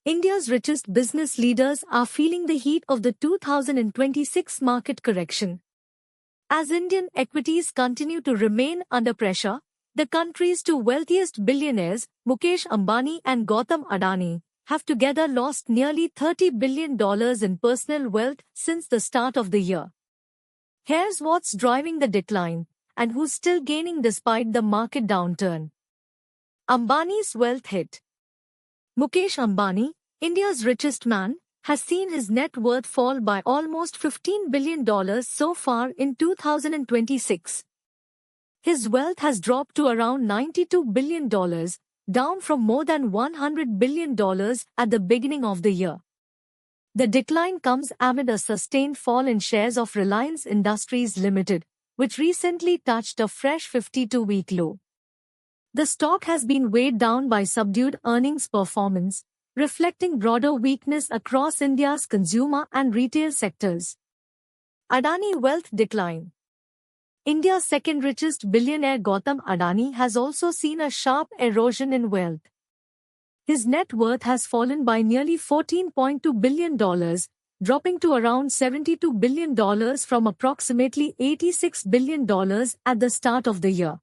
India's richest business leaders are feeling the heat of the 2026 market correction. As Indian equities continue to remain under pressure, the country's two wealthiest billionaires, Mukesh Ambani and Gautam Adani, have together lost nearly $30 billion in personal wealth since the start of the year. Here's what's driving the decline, and who's still gaining despite the market downturn. Ambani's wealth hit. Mukesh Ambani, India's richest man, has seen his net worth fall by almost $15 billion so far in 2026. His wealth has dropped to around $92 billion, down from more than $100 billion at the beginning of the year. The decline comes amid a sustained fall in shares of Reliance Industries Limited, which recently touched a fresh 52-week low. The stock has been weighed down by subdued earnings performance, reflecting broader weakness across India's consumer and retail sectors. Adani wealth decline. India's second richest billionaire Gautam Adani has also seen a sharp erosion in wealth. His net worth has fallen by nearly $14.2 billion, dropping to around $72 billion from approximately $86 billion at the start of the year.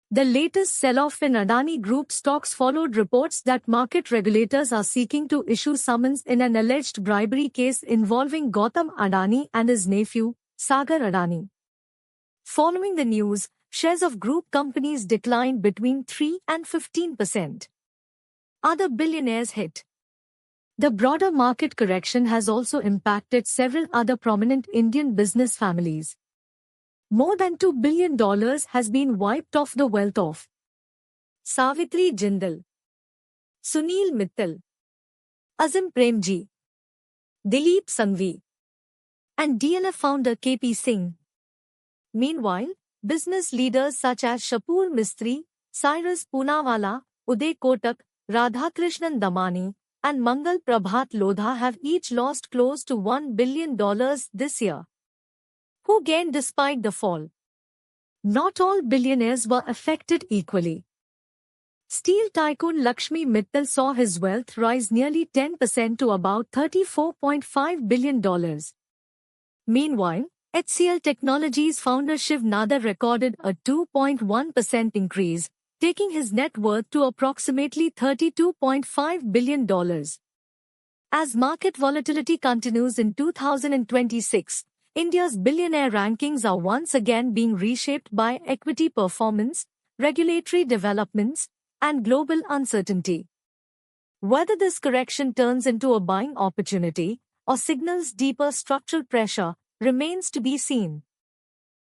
The latest sell-off in Adani Group stocks followed reports that market regulators are seeking to issue summons in an alleged bribery case involving Gautam Adani and his nephew, Sagar Adani. Following the news, shares of group companies declined between 3 and 15%. Other billionaires hit. The broader market correction has also impacted several other prominent Indian business families. More than $2 billion has been wiped off the wealth of Savitri Jindal, Sunil Mittal, Azim Premji, Dilip Sanghvi, and DLF founder KP Singh. Meanwhile, business leaders such as Shapur Mistry, Cyrus Poonawalla, Uday Kotak, Radhakrishnan Damani, and Mangal Prabhat Lodha have each lost close to $1 billion this year. Who gained despite the fall? Not all billionaires were affected equally. Steel tycoon Lakshmi Mittal saw his wealth rise nearly 10% to about $34.5 billion. Meanwhile, HCL Technologies founder Shiv Nadar recorded a 2.1% increase, taking his net worth to approximately $32.5 billion. As market volatility continues in 2026, India's billionaire rankings are once again being reshaped by equity performance, regulatory developments, and global uncertainty. Whether this correction turns into a buying opportunity or signals deeper structural pressure remains to be seen.